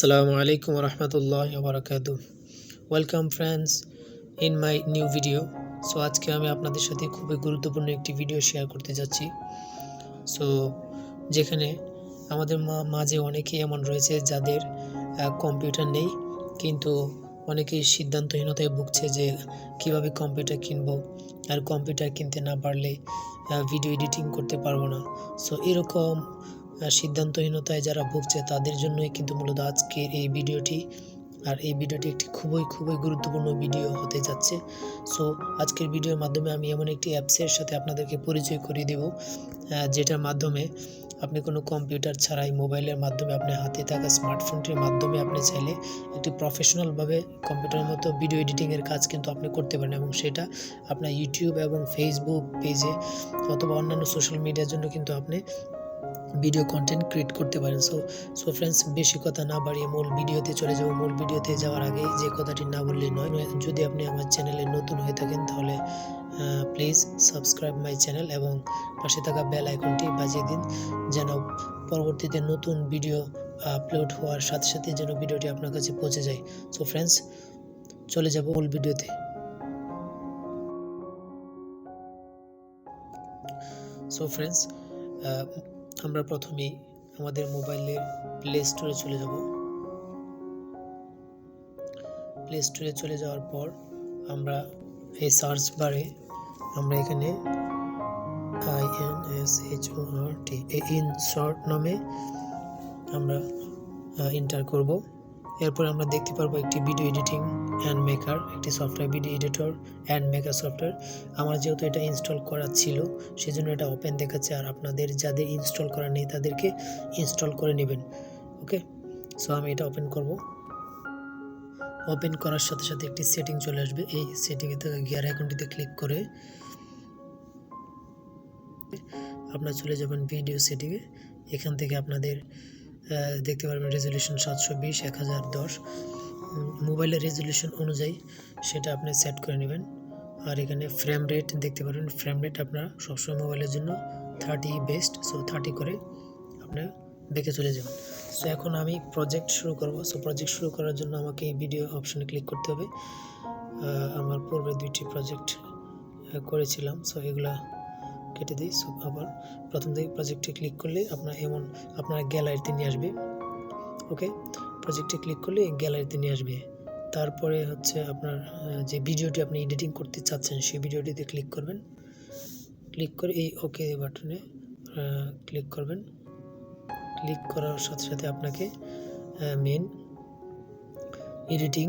Assalamualaikum warahmatullahi wabarakatuh. Welcome friends in my new video. So আজকে আমি আপনাদের সাথে খুবই গুরুত্বপূর্ণ একটি ভিডিও শেয়ার করতে যাচ্ছি। সো যেখানে আমাদের মাঝে অনেকেই এমন রয়েছে যাদের কম্পিউটার নেই, কিন্তু অনেকেই সিদ্ধান্তহীনতায় ভুগছে যে কিভাবে কম্পিউটার কিনবো, আর কম্পিউটার কিনতে না পারলে ভিডিও এডিটিং করতে পারবো না। সো এরকম সিদ্ধান্তহীনতায় যারা ভুগছে তাদের জন্যই কিন্তু মূলত আজকের এই ভিডিওটি। আর এই ভিডিওটি একটি খুবই গুরুত্বপূর্ণ ভিডিও হতে যাচ্ছে। সো আজকের ভিডিওর মাধ্যমে আমি এমন একটি অ্যাপসের সাথে আপনাদেরকে পরিচয় করিয়ে দেব, যেটার মাধ্যমে আপনি কোনো কম্পিউটার ছাড়াই মোবাইলের মাধ্যমে আপনার হাতে থাকা স্মার্টফোনটির মাধ্যমে আপনি চাইলে একটি প্রফেশনালভাবে কম্পিউটারের মতো ভিডিও এডিটিংয়ের কাজ কিন্তু আপনি করতে পারেন, এবং সেটা আপনার ইউটিউব এবং ফেসবুক পেজে অথবা অন্যান্য সোশ্যাল মিডিয়ার জন্য কিন্তু আপনি ভিডিও কন্টেন্ট ক্রিয়েট করতে পারেন। সো ফ্রেন্ডস, বেশি কথা না বাড়িয়ে মূল ভিডিওতে চলে যাব। মূল ভিডিওতে যাওয়ার আগে যে কথাটি না বললে নয়, যদি আপনি আমার চ্যানেলে নতুন হয়ে থাকেন তাহলে প্লিজ সাবস্ক্রাইব মাই চ্যানেল এবং পাশে থাকা বেল আইকনটি বাজিয়ে দিন, যেন পরবর্তীতে নতুন ভিডিও আপলোড হওয়ার সাথে সাথে যেন ভিডিওটি আপনার কাছে পৌঁছে যায়। সো ফ্রেন্ডস, চলে যাব মূল ভিডিওতে। সো ফ্রেন্ডস, আমরা প্রথমে আমাদের মোবাইলের প্লে স্টোরে চলে যাব। প্লে স্টোরে চলে যাওয়ার পর আমরা এই সার্চ বারে আমরা এখানে INSHOT ইনশট নামে আমরা এন্টার করব। এরপর আমরা দেখতে পারবো একটি ভিডিও এডিটিং অ্যান্ড মেকার, একটি software, video editor and maker software. আমার যেহেতু এটা ইনস্টল করা ছিল সেজন্য এটা ওপেন দেখাচ্ছে, আর আপনাদের যাদের ইনস্টল করা নেই তাদেরকে ইনস্টল করে নেবেন। ওকে, সো আমি এটা ওপেন করব। ওপেন করার সাথে সাথে একটি সেটিং চলে আসবে। এই সেটিংয়ে থাকা গিয়ার আইকনটিতে ক্লিক করে আপনারা চলে যাবেন ভিডিও সেটিংয়ে। এখান থেকে আপনাদের দেখতে পারবেন রেজলিউশন 720x1010 মোবাইলের রেজলিউশন অনুযায়ী সেটা আপনি সেট করে নেবেন। আর এখানে ফ্রেম রেট দেখতে পারেন, ফ্রেম রেট আপনার সবসময় মোবাইলের জন্য 30 বেস্ট। সো 30 করে আপনার দেখে চলে যাবেন। সো এখন আমি প্রজেক্ট শুরু করব। সো প্রজেক্ট শুরু করার জন্য আমাকে এই ভিডিও অপশনে ক্লিক করতে হবে। আমার পূর্বে 2টি প্রজেক্ট করেছিলাম, সো এগুলা কেটে দিই। সো আবার প্রথম থেকে প্রজেক্টে ক্লিক করলে আপনার গ্যালারিতে নিয়ে আসবে। ওকে, প্রজেক্টে ক্লিক করলে গ্যালারিতে নিয়ে আসবে। তারপরে হচ্ছে আপনার যে ভিডিওটি আপনি এডিটিং করতে চাচ্ছেন সেই ভিডিওটিতে ক্লিক করবেন। ক্লিক করে এই ওকে বাটনে ক্লিক করবেন। ক্লিক করার সাথে সাথে আপনাকে মেন এডিটিং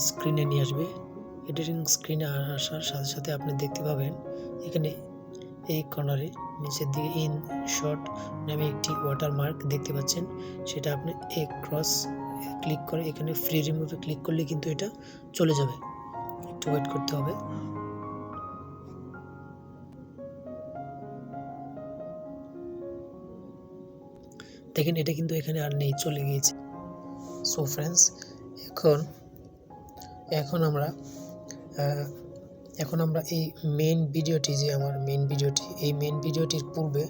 স্ক্রিনে নিয়ে আসবে। এডিটিং স্ক্রিনে আসার সাথে সাথে আপনি দেখতে পাবেন এখানে এই কর্নারে নিচের দিকে ইনশট নামে একটি ওয়াটারমার্ক দেখতে পাচ্ছেন। সেটা আপনি ক্রস ক্লিক করে এখানে ফ্রি রিমুভে ক্লিক করলে কিন্তু এটা চলে যাবে। একটু ওয়েট করতে হবে। দেখেন এটা কিন্তু এখানে আর নেই, চলে গিয়েছে। সো ফ্রেন্ডস, এখন আমরা এই মেন ভিডিওটি, যে আমার মেন ভিডিওটি, এই মেন ভিডিওটির পূর্বে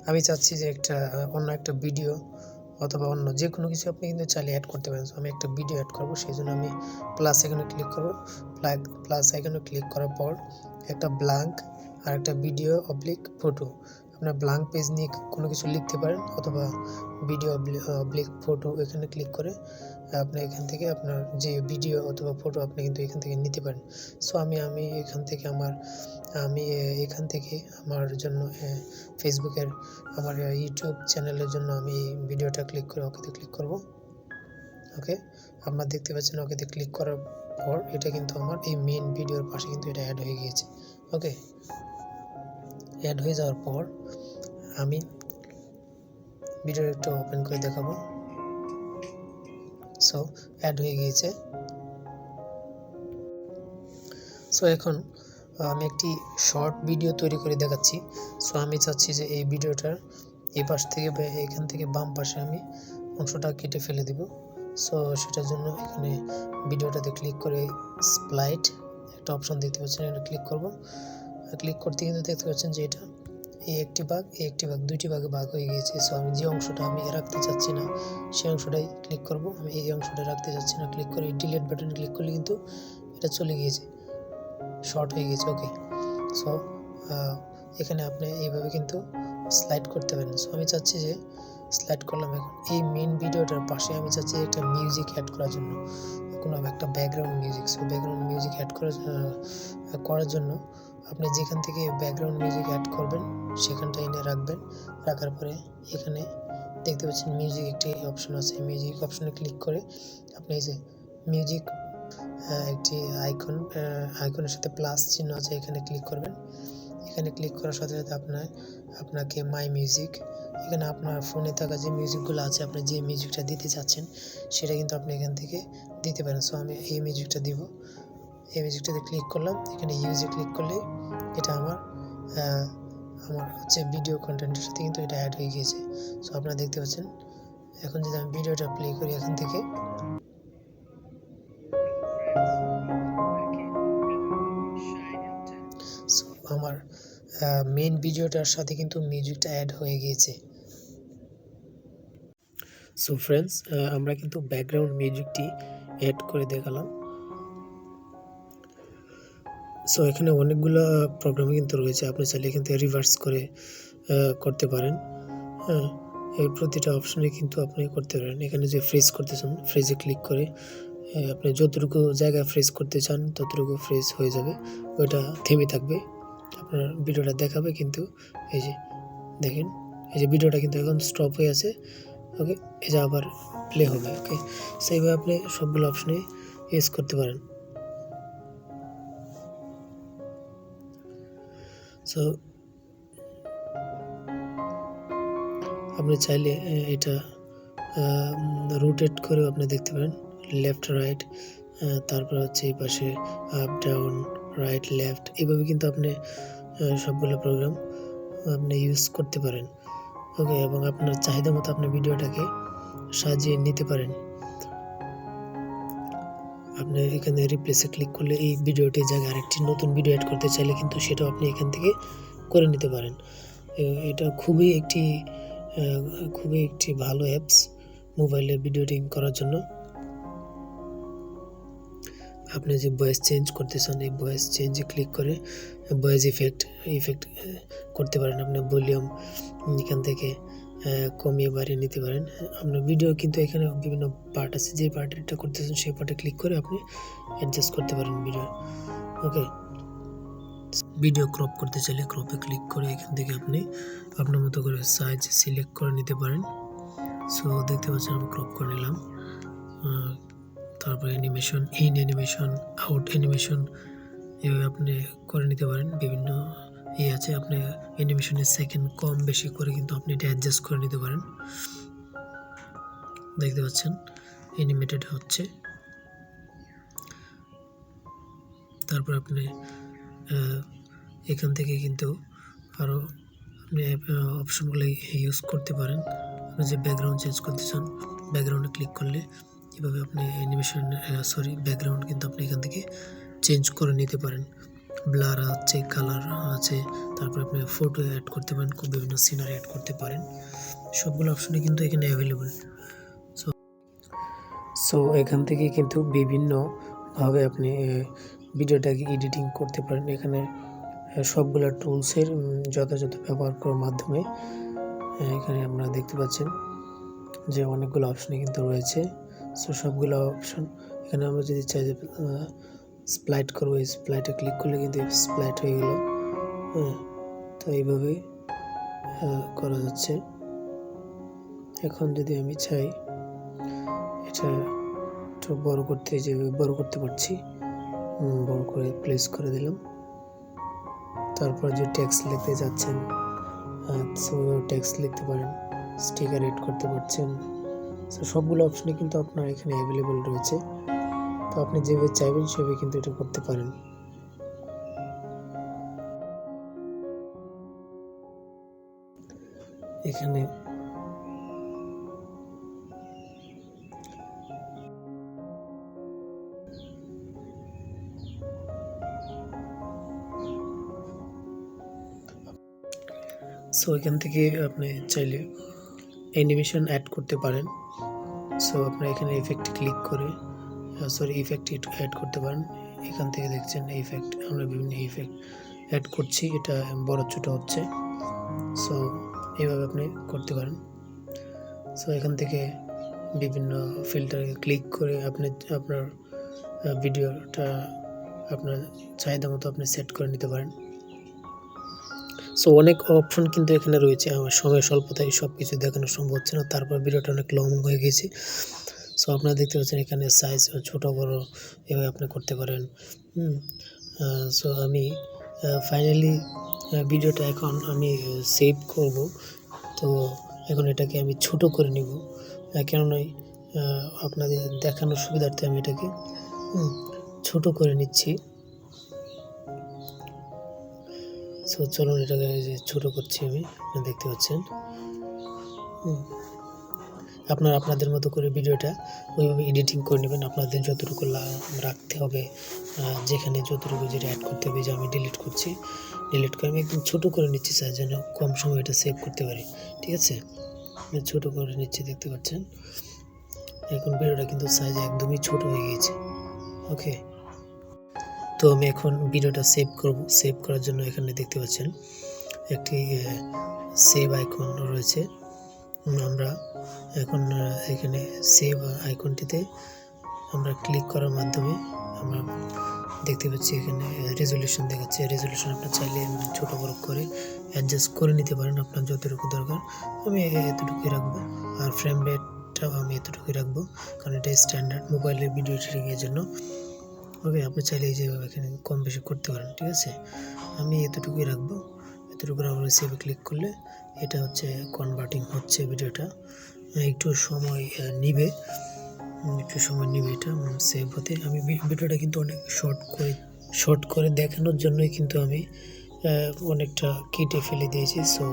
আমি চাচ্ছি যে অন্য একটা ভিডিও অথবা অন্য যে কোনো কিছু আপনি কিন্তু চাইলে অ্যাড করতে পারেন। আমি একটা ভিডিও অ্যাড করব, সেই জন্য আমি প্লাস আইকনে ক্লিক করব। প্লাস আইকনে ক্লিক করার পর একটা ব্ল্যাঙ্ক আর একটা ভিডিও অবলিক ফটো, আপনার ব্ল্যাঙ্ক পেজ নিয়ে কোনো কিছু লিখতে পারেন, অথবা ভিডিও অবলিক ফটো এখানে ক্লিক করে আপনি এখান থেকে আপনার যে ভিডিও অথবা ফটো আপনি কিন্তু এখান থেকে নিতে পারেন। সো আমি এখান থেকে আমার জন্য ফেসবুকের আমার ইউটিউব চ্যানেলের জন্য আমি ভিডিওটা ক্লিক করে ওকেতে ক্লিক করব। ওকে, আপনারা দেখতে পাচ্ছেন ওকেতে ক্লিক করার পর এটা কিন্তু আমার এই মেন ভিডিওর পাশে কিন্তু এটা অ্যাড হয়ে গিয়েছে। ওকে, অ্যাড হয়ে যাওয়ার পর আমি ভিডিওটা একটু ওপেন করে দেখাবো। সো অ্যাড হয়ে গিয়েছে। সো এখন আমি একটি শর্ট ভিডিও তৈরি করে দেখাচ্ছি। সো আমি চাচ্ছি যে এই ভিডিওটার এই পাশ থেকে এখান থেকে বাম পাশে আমি অংশটা কেটে ফেলে দিব। সো সেটার জন্য এখানে ভিডিওটাতে ক্লিক করে স্প্লাইট একটা অপশন দেখতে পাচ্ছেন, এখানে ক্লিক করব। ক্লিক করতে কিন্তু দেখতে পাচ্ছেন যে এটা এই একটি ভাগ দুইটি ভাগে ভাগ হয়ে গিয়েছে। সো আমি যে অংশটা আমি রাখতে চাচ্ছি না সেই অংশটাই ক্লিক করব। আমি এই অংশটা রাখতে চাচ্ছি না, ক্লিক করে ডিলিট বাটনে ক্লিক করলে কিন্তু এটা চলে গিয়েছে, শর্ট হয়ে গেছে। ওকে, সো এখানে আপনি এইভাবে কিন্তু স্লাইড করতে পারেন। সো আমি চাচ্ছি যে স্লাইড করলাম। এখন এই মেন ভিডিওটার পাশে আমি চাচ্ছি একটা মিউজিক অ্যাড করার জন্য, কোনো একটা background music. So background music add করার জন্য আপনি যেখান থেকে ব্যাকগ্রাউন্ড মিউজিক অ্যাড করবেন সেখানটা এনে রাখবেন। রাখার পরে এখানে দেখতে পাচ্ছেন মিউজিক একটি অপশন আছে, মিউজিক অপশনে ক্লিক করে আপনি এই যে মিউজিক একটি আইকনের সাথে প্লাস চিহ্ন আছে, এখানে ক্লিক করবেন। এখানে ক্লিক করার সাথে সাথে আপনাকে মাই মিউজিক, এখানে আপনার ফোনে থাকা যে মিউজিকগুলো আছে, আপনি যে মিউজিকটা দিতে চাচ্ছেন সেটা কিন্তু আপনি এখান থেকে দিতে পারেন। সো আমি এই মিউজিকটা দিব, এই মিউজিকটাতে ক্লিক করলাম। এখানে ইউজে ক্লিক করলে এটা আমার হচ্ছে ভিডিও কন্টেন্টের সাথে কিন্তু এটা অ্যাড হয়ে গিয়েছে। সো আপনারা দেখতে পাচ্ছেন। এখন যদি আমি ভিডিওটা প্লে করি এখান থেকে, সো আমার মেন ভিডিওটার সাথে কিন্তু মিউজিকটা অ্যাড হয়ে গিয়েছে। সো ফ্রেন্ডস, আমরা কিন্তু ব্যাকগ্রাউন্ড মিউজিকটি অ্যাড করে দেখালাম। সো এখানে অনেকগুলো প্রোগ্রাম কিন্তু রয়েছে, আপনি চাইলে এখান থেকে রিভার্স করে করতে পারেন। হ্যাঁ, এই প্রতিটা অপশনে কিন্তু আপনি করতে পারেন। এখানে যে ফ্রিজ করতে চান, ফ্রিজে ক্লিক করে আপনি যতটুকু জায়গায় ফ্রিজ করতে চান ততটুকু ফ্রিজ হয়ে যাবে, ওইটা থেমে থাকবে, আপনার ভিডিওটা দেখাবে। কিন্তু এই যে দেখেন, এই যে ভিডিওটা কিন্তু এখন স্টপ হয়ে আছে। ওকে, এই যে আবার প্লে হবে। ওকে, সেইভাবে আপনি সবগুলো অপশনে ইউজ করতে পারেন। সো আপনি চাইলে এটা রোটেট করেও আপনি দেখতে পারেন, লেফট রাইট, তারপর হচ্ছে এই পাশে আপ ডাউন রাইট লেফট, এভাবে কিন্তু আপনি সবগুলো প্রোগ্রাম আপনি ইউজ করতে পারেন। ওকে, এবং আপনার চাহিদা মতো আপনি ভিডিওটাকে সাজিয়ে নিতে পারেন। আপনি এখানে রিপ্লেসে ক্লিক করলে এই ভিডিওটির জায়গায় আরেকটি নতুন ভিডিও অ্যাড করতে চাইলে কিন্তু সেটাও আপনি এখান থেকে করে নিতে পারেন। এটা খুবই একটি ভালো অ্যাপস মোবাইলে ভিডিও এডিটিং করার জন্য। আপনি যে ভয়েস চেঞ্জ করতে চান, এই ভয়েস চেঞ্জে ক্লিক করে ভয়েস ইফেক্ট করতে পারেন। আপনি ভলিউম এখান থেকে কমিয়ে বাড়িয়ে নিতে পারেন। আপনার ভিডিও কিন্তু এখানে বিভিন্ন পার্ট আছে, যে পার্টটা করতেছেন সেই পার্টে ক্লিক করে আপনি অ্যাডজাস্ট করতে পারেন ভিডিও। ওকে, ভিডিও ক্রপ করতে চাইলে ক্রপে ক্লিক করে এখান থেকে আপনি আপনার মতো করে সাইজ সিলেক্ট করে নিতে পারেন। সো দেখতে পাচ্ছেন আমি ক্রপ করে নিলাম। তারপর animation, in animation, out animation, এভাবে আপনি করে নিতে পারেন। বিভিন্ন আছে, আপনি অ্যানিমেশনের সেকেন্ড কম বেশি করে কিন্তু আপনি এটা অ্যাডজাস্ট করে নিতে পারেন। দেখতে পাচ্ছেন অ্যানিমেটেড হচ্ছে। তারপর আপনি এখান থেকে কিন্তু আরও আপনি অপশনগুলো ইউজ করতে পারেন। আপনি যে ব্যাকগ্রাউন্ড চেঞ্জ করতে চান, ব্যাকগ্রাউন্ডে ক্লিক করলে এভাবে আপনি অ্যানিমেশন ব্যাকগ্রাউন্ড কিন্তু আপনি এখান থেকে চেঞ্জ করে নিতে পারেন। ব্লার আছে, কালার আছে, তারপর আপনি ফটো অ্যাড করতে পারেন, বিভিন্ন সিনারি অ্যাড করতে পারেন। সবগুলো অপশনে কিন্তু এখানে অ্যাভেলেবল। সো এখান থেকে কিন্তু বিভিন্নভাবে আপনি ভিডিওটাকে এডিটিং করতে পারেন। এখানে সবগুলো টুলসের যথাযথ ব্যবহার করার মাধ্যমে এখানে আপনারা দেখতে পাচ্ছেন যে অনেকগুলো অপশনে কিন্তু রয়েছে। সো সবগুলো অপশন এখানে আমরা যদি চাই যে স্প্লাইট করবো, এই স্প্লাইটে ক্লিক করলে কিন্তু স্প্লাইট হয়ে গেল। তো এইভাবে করা যাচ্ছে। এখন যদি আমি চাই এটা একটু বড় করতে, যেভাবে বড় করতে পারছি, বড় করে প্লেস করে দিলাম। তারপর যে টেক্সট লিখতে যাচ্ছেন টেক্সট লিখতে পারেন, স্টিকার এড করতে পারছেন। সো সবগুলো অপশনে কিন্তু আপনার এখানে অ্যাভেলেবল রয়েছে। তো আপনি যেভাবে চাইবেন সেভাবে কিন্তু এটা করতে পারেন। এখানে সো এখান থেকে আপনি চাইলে অ্যানিমেশন অ্যাড করতে পারেন। সো আপনারা এখানে ইফেক্ট ক্লিক করে ইফেক্ট অ্যাড করতে পারেন। এখান থেকে দেখছেন ইফেক্ট, আমরা বিভিন্ন ইফেক্ট অ্যাড করছি, এটা বড় ছোট হচ্ছে। সো এইভাবে আপনি করতে পারেন। সো এখান থেকে বিভিন্ন ফিল্টারে ক্লিক করে আপনি আপনার ভিডিওটা আপনার চাহিদা মতো আপনি সেট করে নিতে পারেন। সো অনেক অপশন কিন্তু এখানে রয়েছে। আমার সময় স্বল্পতায় সব কিছু দেখানো সম্ভব হচ্ছে না, তারপর ভিডিওটা অনেক লং হয়ে গেছে। সো আপনারা দেখতে পাচ্ছেন এখানে সাইজ ছোট বড় এভাবে আপনি করতে পারেন। সো আমি ফাইনালি ভিডিওটা এখন আমি সেভ করব। তো এখন এটাকে আমি ছোট করে নিব, কেননা আপনাদের দেখানোর সুবিধার্থে আমি এটাকে ছোট করে নিচ্ছি। সো চলুন এটাকে ছোট করছি আমি, আপনারা দেখতে পাচ্ছেন। আপনারা আপনাদের মতো করে ভিডিওটা ওইভাবে এডিটিং করে নেবেন। আপনাদের যতটুকু রাখতে হবে, যেখানে যতটুকু যেটা অ্যাড করতে হবে, যে আমি ডিলিট করে আমি একদম ছোটো করে নিচ্ছি স্যার, যেন কম সময় এটা সেভ করতে পারি। ঠিক আছে, আমি ছোটো করে নিচ্ছি, দেখতে পাচ্ছেন। এখন ভিডিওটা কিন্তু সাইজ একদমই ছোট হয়ে গিয়েছে। ওকে, তো আমি এখন ভিডিওটা সেভ করব। সেভ করার জন্য এখানে দেখতে পাচ্ছেন একটি সেভ আইকন রয়েছে। আমরা এখন এখানে সেভ আইকনটিতে আমরা ক্লিক করার মাধ্যমে আমরা দেখতে পাচ্ছি এখানে রেজলিউশন দেখাচ্ছে। রেজলিউশন আপনার চাইলে ছোট বড় করে অ্যাডজাস্ট করে নিতে পারেন আপনার যতটুকু দরকার। আমি এতটুকুই রাখবো, আর ফ্রেম রেটটাও আমি এতটুকুই রাখবো, কারণ এটা স্ট্যান্ডার্ড মোবাইলের ভিডিও এডিটিংয়ের জন্য। ওকে, আপনি চাইলে যেভাবে এখানে কম বেশি করতে পারেন। ঠিক আছে, আমি এতটুকুই রাখবো। এতটুকু আমরা সেভে ক্লিক করলে এটা হচ্ছে কনভার্টিং হচ্ছে ভিডিওটা। একটু সময় নিবে এটা সেভ হতে। আমি ভিডিওটা কিন্তু অনেক শর্ট করে দেখানোর জন্যই কিন্তু আমি অনেকটা কেটে ফেলে দিয়েছি। সো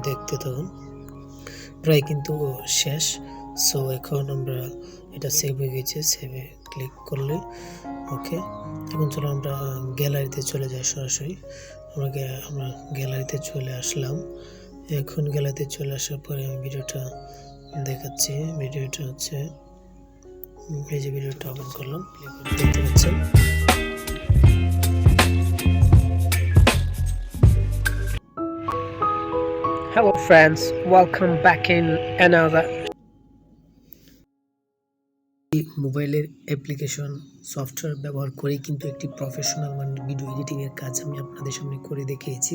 দেখতে থাকুন, প্রায় কিন্তু শেষ। সো এখন আমরা এটা সেভ হয়ে গেছে, সেভে ক্লিক করলে ওকে। এখন চলো আমরা গ্যালারিতে চলে যাই সরাসরি। আমরা গ্যালারিতে চলে আসলাম। এখন গ্যালারিতে চলে আসার পরে আমি ভিডিওটা দেখাচ্ছি। ভিডিওটা হচ্ছে এই যে ভিডিওটা ওপেন করলাম, দেখতে পাচ্ছেন। Hello friends, welcome back in another মোবাইলের অ্যাপ্লিকেশন সফটওয়্যার ব্যবহার করে কিন্তু একটি প্রফেশনাল মানের ভিডিও এডিটিংয়ের কাজ আমি আপনাদের সামনে করে দেখিয়েছি।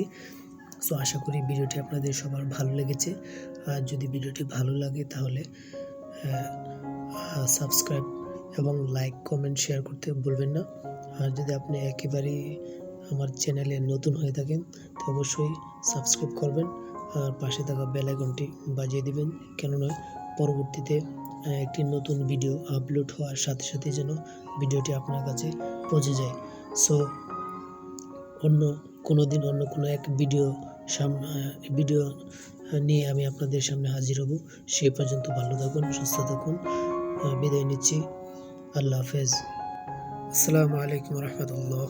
সো আশা করি ভিডিওটি আপনাদের সবার ভালো লেগেছে। আর যদি ভিডিওটি ভালো লাগে তাহলে সাবস্ক্রাইব এবং লাইক কমেন্ট শেয়ার করতে ভুলবেন না। আর যদি আপনি একেবারেই আমার চ্যানেলে নতুন হয়ে থাকেন তো অবশ্যই সাবস্ক্রাইব করবেন, আর পাশে থাকা বেল আইকনটি বাজিয়ে দিবেন, কেননা পরবর্তীতে একটি নতুন ভিডিও আপলোড হওয়ার সাথে সাথে যেন ভিডিওটি আপনার কাছে পৌঁছে যায়। সো অন্য কোনো দিন অন্য কোনো এক ভিডিও নিয়ে আমি আপনাদের সামনে হাজির হব। সেই পর্যন্ত ভালো থাকুন, সুস্থ থাকুন, বিদায় নিচ্ছি। আল্লাহ হাফেজ। আসসালামু আলাইকুম রহমতুল্লাহ।